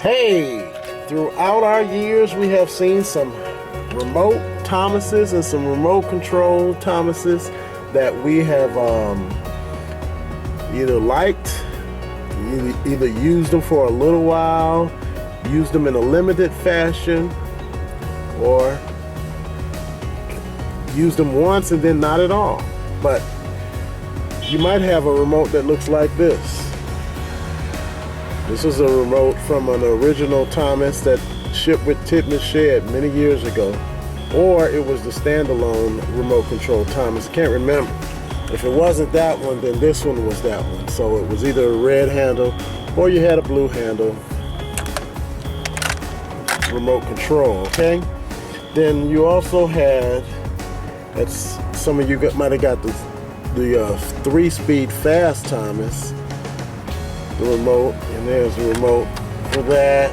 Hey, throughout our years we have seen some remote Thomases and some remote control Thomases that we have either liked, either used them for a little while, used them in a limited fashion, or used them once and then not at all. But you might have a remote that looks like this. This is a remote from an original Thomas that shipped with Titmus Shed many years ago. Or it was the standalone remote control Thomas. I can't remember. If it wasn't that one, then this one was that one. So it was either a red handle or you had a blue handle remote control, okay? Then you also had, some of you might have got the 3-speed fast Thomas, the remote, and there's the remote for that.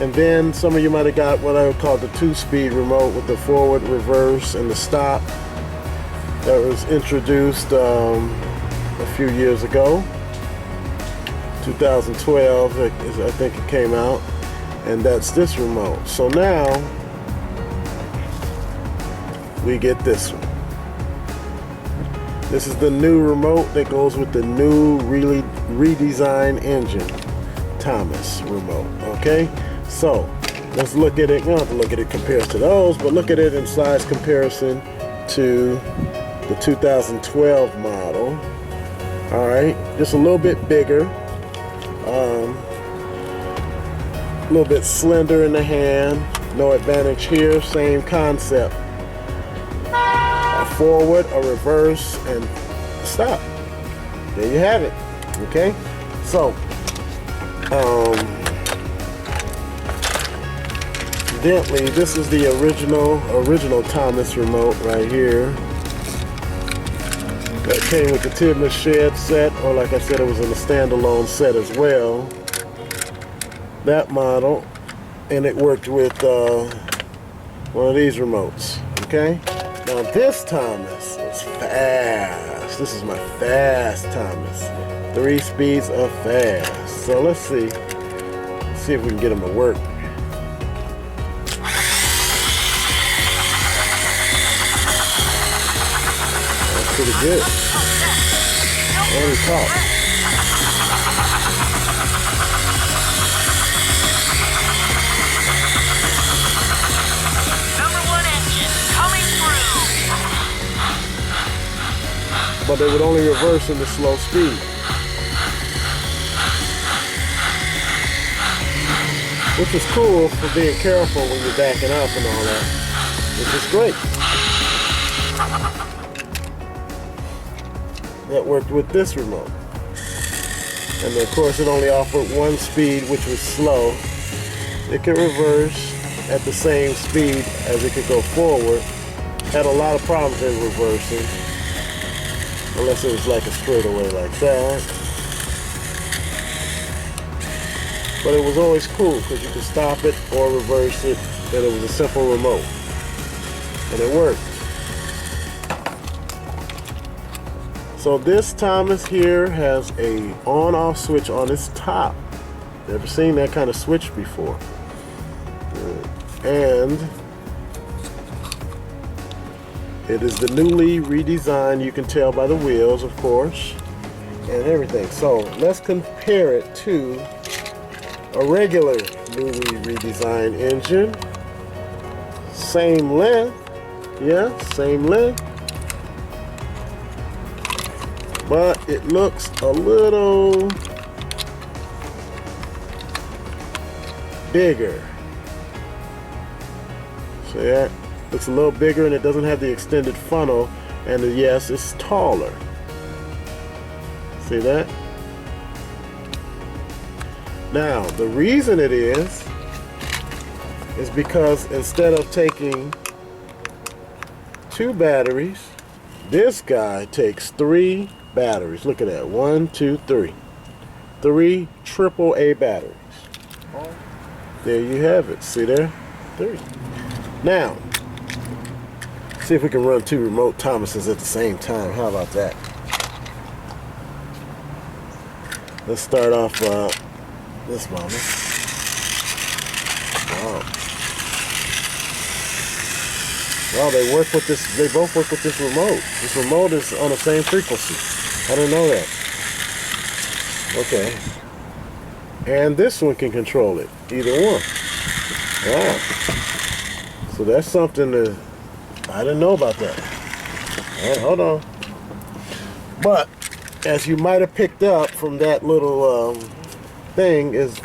And then some of you might have got what I would call the 2-speed remote with the forward, reverse, and the stop that was introduced a few years ago. 2012, I think it came out, and that's this remote. So now we get this one. This is the new remote that goes with the new, really redesigned engine Thomas remote, okay? So let's look at it. You don't have to look at it compared to those, but look at it in size comparison to the 2012 model. All right, just a little bit bigger, a little bit slender in the hand. No advantage here, same concept. A forward, a reverse, and stop. There you have it. Okay, so evidently this is the original Thomas remote right here that came with the Titmus Shed set, or like I said, it was in a standalone set as well. That model, and it worked with one of these remotes. Okay, now this Thomas is fast. This is my fast Thomas. 3 speeds of fast. So let's see if we can get them to work. That's pretty good. And we talk. #1 engine coming through. But they would only reverse in the slow speed. Which is cool for being careful when you're backing up and all that. Which is great. That worked with this remote. And of course it only offered 1 speed, which was slow. It could reverse at the same speed as it could go forward. Had a lot of problems in reversing. Unless it was like a straightaway like that. But it was always cool because you could stop it or reverse it, and it was a simple remote. And it worked. So this Thomas here has a on-off switch on its top. Never seen that kind of switch before. And it is the newly redesigned, you can tell by the wheels, of course, and everything. So let's compare it to a regular newly redesigned engine. Same length, yeah, same length. But it looks a little bigger. See that? Looks a little bigger, and it doesn't have the extended funnel, and yes, it's taller. See that? Now, the reason it is because instead of taking 2 batteries, this guy takes 3 batteries. Look at that. 1, 2, 3. 3 AAA batteries. There you have it. See there? 3. Now, see if we can run 2 remote Thomases at the same time. How about that? Let's start off this moment. Wow. Wow, they work with this. They both work with this remote. This remote is on the same frequency. I didn't know that. Okay. And this one can control it. Either one. Wow. So that's something that I didn't know about that. All right, hold on. But as you might have picked up from that little thing, is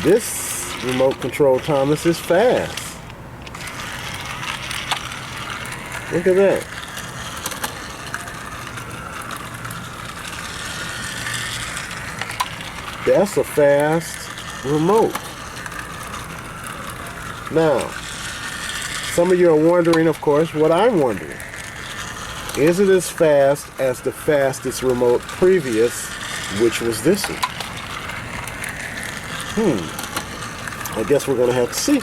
this remote control Thomas is fast. Look at that. That's a fast remote. Now, some of you are wondering, of course, what I'm wondering. Is it as fast as the fastest remote previous, which was this one? I guess we're going to have to see.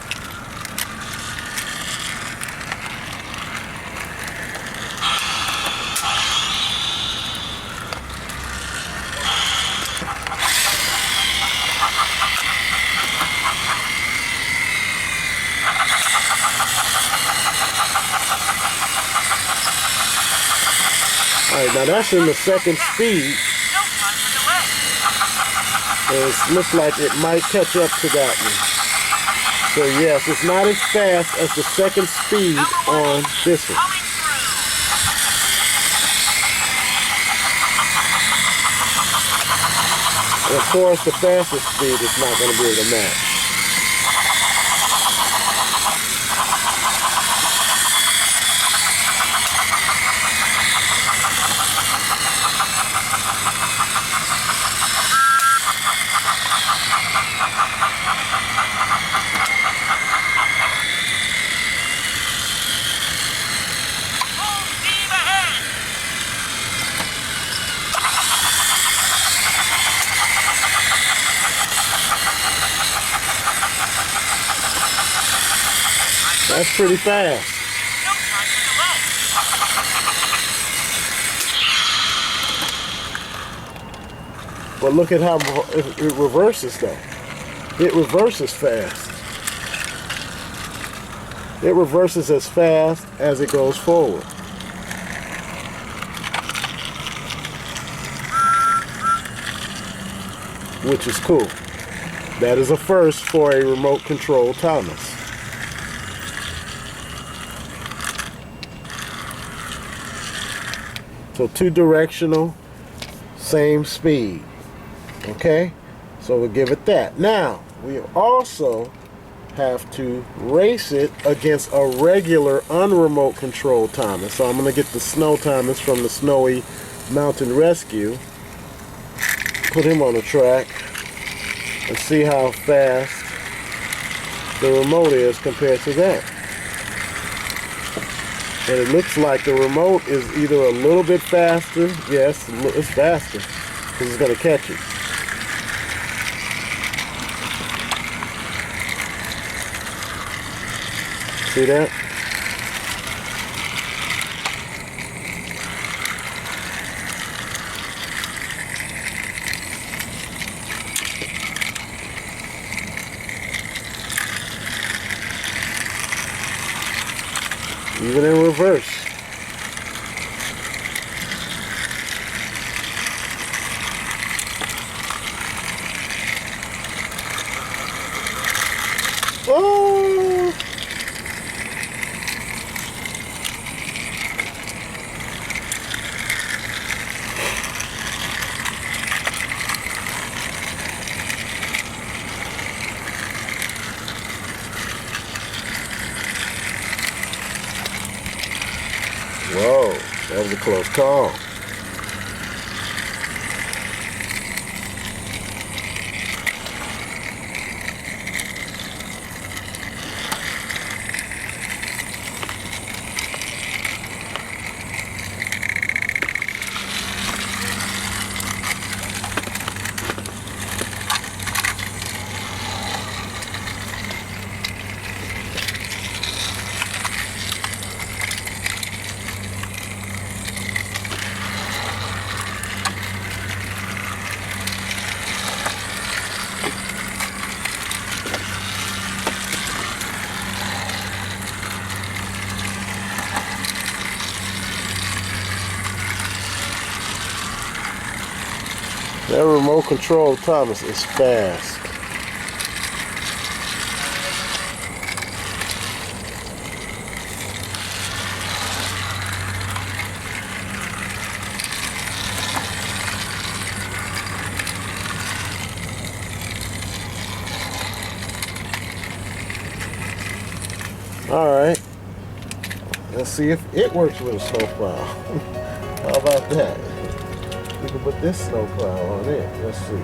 Alright, now that's in the second speed. And it looks like it might catch up to that one. So yes, it's not as fast as the second speed on this one. And of course, the fastest speed is not going to be able to match. That's pretty fast. But look at how it reverses though. It reverses fast. It reverses as fast as it goes forward. Which is cool. That is a first for a remote control Thomas. So two directional, same speed. Okay? So we'll give it that. Now, we also have to race it against a regular unremote control Thomas. So I'm going to get the snow Thomas from the Snowy Mountain Rescue. Put him on the track and see how fast the remote is compared to that. And it looks like the remote is either a little bit faster. Yes, it's faster because it's going to catch it. See that? Even in reverse. Oh! Whoa, that was a close call. That remote control Thomas is fast. Alright, let's see if it works with a snowplow. How about that? We can put this snowplow on it. Let's see.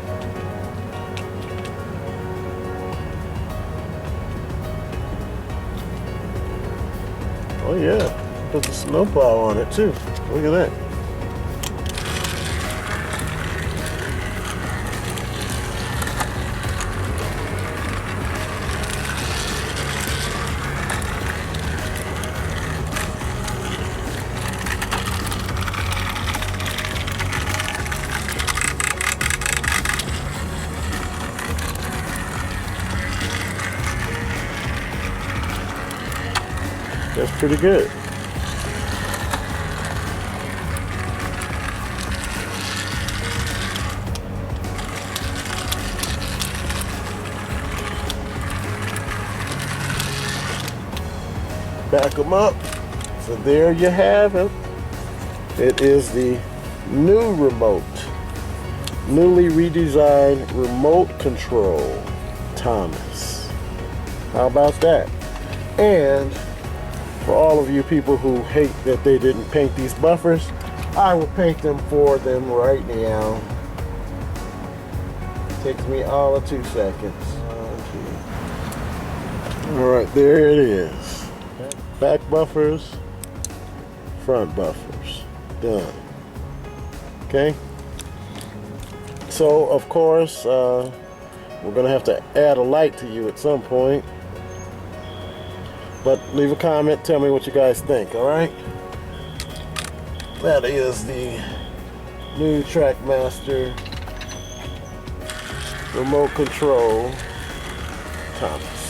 Oh yeah, put the snowplow on it too. Look at that. That's pretty good. Back them up. So there you have it. It is the new remote, newly redesigned remote control Thomas. How about that? And for all of you people who hate that they didn't paint these buffers, I will paint them for them right now. Takes me all of 2 seconds. Alright, there it is. Back buffers, front buffers. Done. Okay? So, of course, we're going to have to add a light to you at some point. But leave a comment, tell me what you guys think, alright? That is the new Trackmaster remote control Thomas.